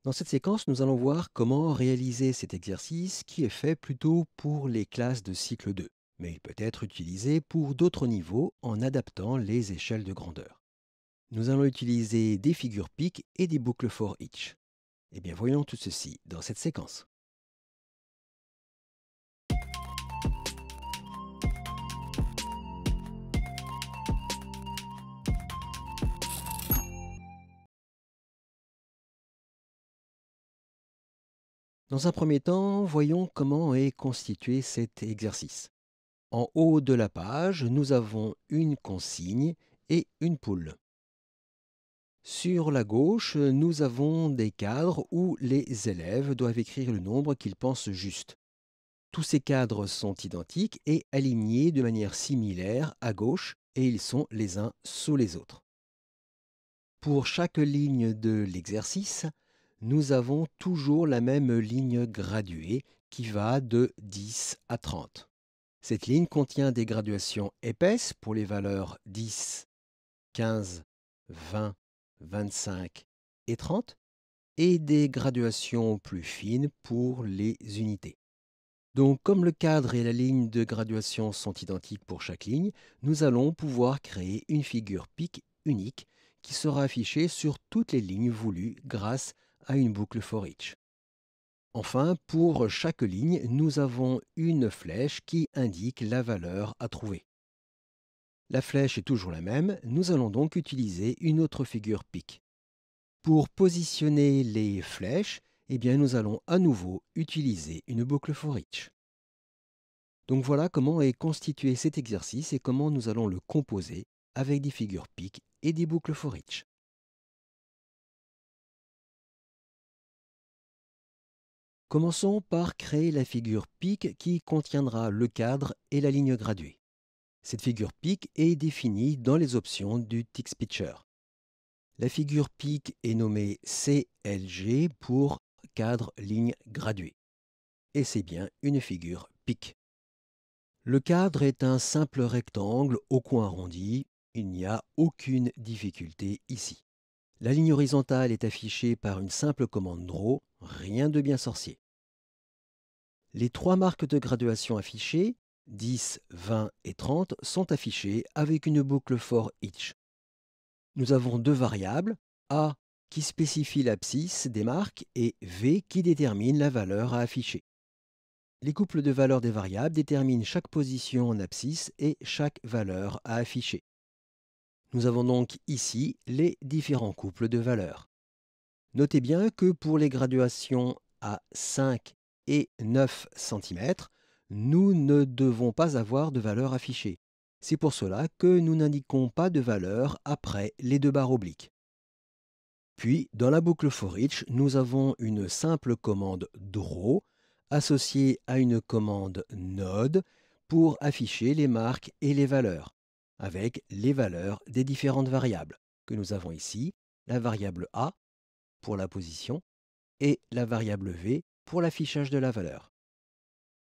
Dans cette séquence, nous allons voir comment réaliser cet exercice qui est fait plutôt pour les classes de cycle 2, mais il peut être utilisé pour d'autres niveaux en adaptant les échelles de grandeur. Nous allons utiliser des figures piques et des boucles for each. Eh bien, voyons tout ceci dans cette séquence. Dans un premier temps, voyons comment est constitué cet exercice. En haut de la page, nous avons une consigne et une poule. Sur la gauche, nous avons des cadres où les élèves doivent écrire le nombre qu'ils pensent juste. Tous ces cadres sont identiques et alignés de manière similaire à gauche et ils sont les uns sous les autres. Pour chaque ligne de l'exercice, nous avons toujours la même ligne graduée qui va de 10 à 30. Cette ligne contient des graduations épaisses pour les valeurs 10, 15, 20, 25 et 30 et des graduations plus fines pour les unités. Donc, comme le cadre et la ligne de graduation sont identiques pour chaque ligne, nous allons pouvoir créer une figure pique unique qui sera affichée sur toutes les lignes voulues grâce à une boucle for each. Enfin, pour chaque ligne, nous avons une flèche qui indique la valeur à trouver. La flèche est toujours la même, nous allons donc utiliser une autre figure pique. Pour positionner les flèches, eh bien, nous allons à nouveau utiliser une boucle for each. Donc voilà comment est constitué cet exercice et comment nous allons le composer avec des figures piques et des boucles for each. Commençons par créer la figure pique qui contiendra le cadre et la ligne graduée. Cette figure pique est définie dans les options du TextPicture. La figure pique est nommée CLG pour cadre ligne graduée. Et c'est bien une figure pique. Le cadre est un simple rectangle au coin arrondi. Il n'y a aucune difficulté ici. La ligne horizontale est affichée par une simple commande Draw, rien de bien sorcier. Les trois marques de graduation affichées, 10, 20 et 30, sont affichées avec une boucle for each. Nous avons deux variables, A qui spécifie l'abscisse des marques et V qui détermine la valeur à afficher. Les couples de valeurs des variables déterminent chaque position en abscisse et chaque valeur à afficher. Nous avons donc ici les différents couples de valeurs. Notez bien que pour les graduations à 5 et 9 cm, nous ne devons pas avoir de valeur affichée. C'est pour cela que nous n'indiquons pas de valeur après les deux barres obliques. Puis, dans la boucle for each, nous avons une simple commande Draw associée à une commande Node pour afficher les marques et les valeurs, avec les valeurs des différentes variables que nous avons ici, la variable A pour la position et la variable V pour l'affichage de la valeur.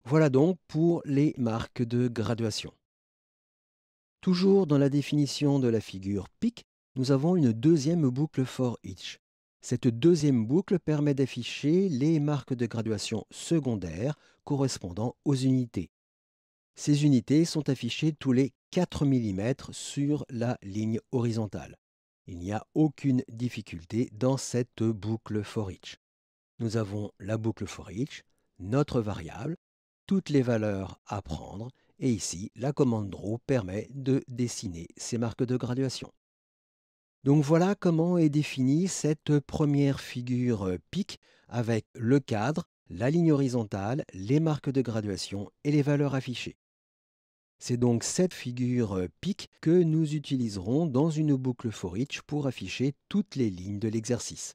Voilà donc pour les marques de graduation. Toujours dans la définition de la figure pique, nous avons une deuxième boucle for each. Cette deuxième boucle permet d'afficher les marques de graduation secondaires correspondant aux unités. Ces unités sont affichées tous les 4 mm sur la ligne horizontale. Il n'y a aucune difficulté dans cette boucle for each. Nous avons la boucle for each, notre variable, toutes les valeurs à prendre, et ici, la commande Draw permet de dessiner ces marques de graduation. Donc voilà comment est définie cette première figure pique avec le cadre, la ligne horizontale, les marques de graduation et les valeurs affichées. C'est donc cette figure pique que nous utiliserons dans une boucle for each pour afficher toutes les lignes de l'exercice.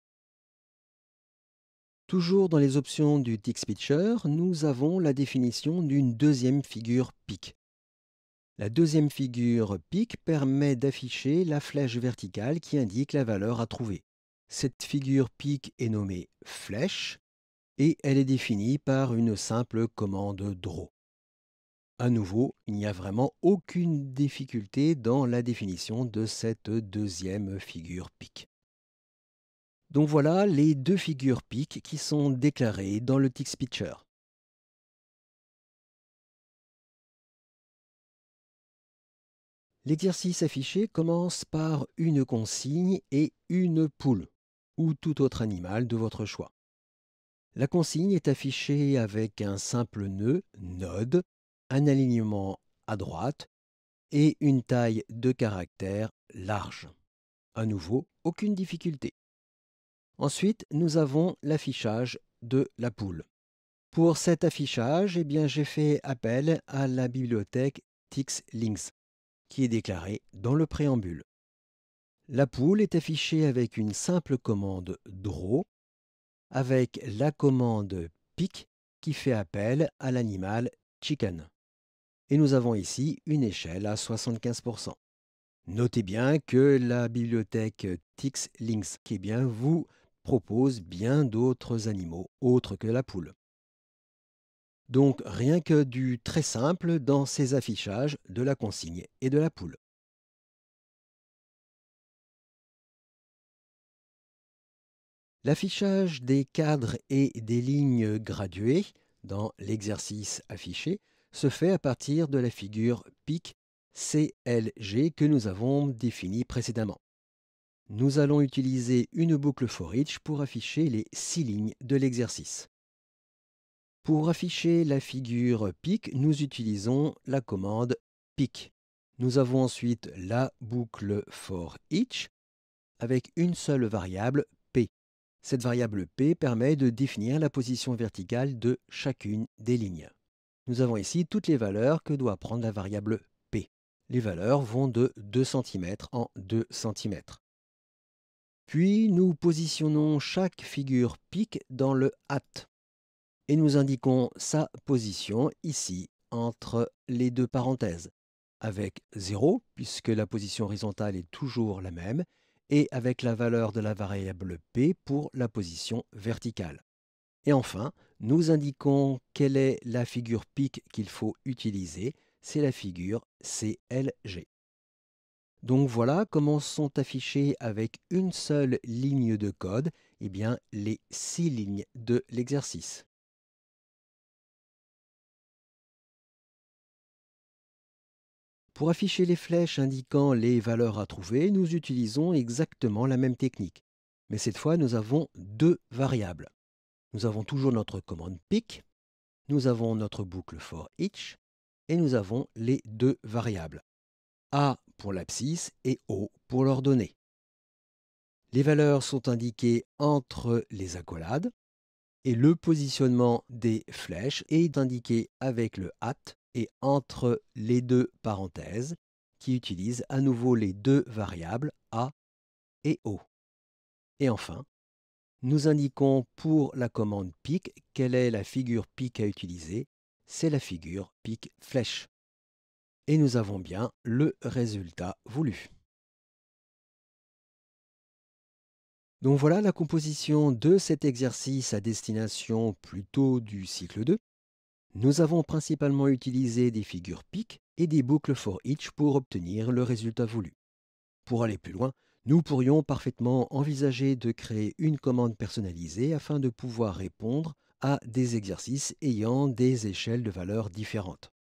Toujours dans les options du TextPicture, nous avons la définition d'une deuxième figure pique. La deuxième figure pique permet d'afficher la flèche verticale qui indique la valeur à trouver. Cette figure pique est nommée flèche et elle est définie par une simple commande Draw. À nouveau, il n'y a vraiment aucune difficulté dans la définition de cette deuxième figure pique. Donc voilà les deux figures piques qui sont déclarées dans le TixPitcher. L'exercice affiché commence par une consigne et une poule, ou tout autre animal de votre choix. La consigne est affichée avec un simple nœud, node, un alignement à droite et une taille de caractère large. À nouveau, aucune difficulté. Ensuite, nous avons l'affichage de la poule. Pour cet affichage, j'ai fait appel à la bibliothèque TixLinks, qui est déclarée dans le préambule. La poule est affichée avec une simple commande draw, avec la commande pick qui fait appel à l'animal chicken. Et nous avons ici une échelle à 75%. Notez bien que la bibliothèque TixLinks vous propose bien d'autres animaux autres que la poule. Donc rien que du très simple dans ces affichages de la consigne et de la poule. L'affichage des cadres et des lignes graduées dans l'exercice affiché se fait à partir de la figure PIC CLG que nous avons définie précédemment. Nous allons utiliser une boucle for each pour afficher les 6 lignes de l'exercice. Pour afficher la figure PIC, nous utilisons la commande PIC. Nous avons ensuite la boucle for each avec une seule variable P. Cette variable P permet de définir la position verticale de chacune des lignes. Nous avons ici toutes les valeurs que doit prendre la variable P. Les valeurs vont de 2 cm en 2 cm. Puis nous positionnons chaque figure pique dans le hat et nous indiquons sa position ici entre les deux parenthèses avec 0 puisque la position horizontale est toujours la même et avec la valeur de la variable P pour la position verticale. Et enfin, nous indiquons quelle est la figure pique qu'il faut utiliser, c'est la figure CLG. Donc voilà comment sont affichées avec une seule ligne de code les 6 lignes de l'exercice. Pour afficher les flèches indiquant les valeurs à trouver, nous utilisons exactement la même technique. Mais cette fois, nous avons deux variables. Nous avons toujours notre commande pick, nous avons notre boucle for each, et nous avons les deux variables. A pour l'abscisse et O pour l'ordonnée. Les valeurs sont indiquées entre les accolades et le positionnement des flèches est indiqué avec le hat et entre les deux parenthèses qui utilisent à nouveau les deux variables A et O. Et enfin, nous indiquons pour la commande pick quelle est la figure pick à utiliser. C'est la figure pick flèche. Et nous avons bien le résultat voulu. Donc voilà la composition de cet exercice à destination plutôt du cycle 2. Nous avons principalement utilisé des figures pick et des boucles for each pour obtenir le résultat voulu. Pour aller plus loin, nous pourrions parfaitement envisager de créer une commande personnalisée afin de pouvoir répondre à des exercices ayant des échelles de valeurs différentes.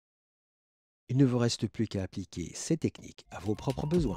Il ne vous reste plus qu'à appliquer ces techniques à vos propres besoins.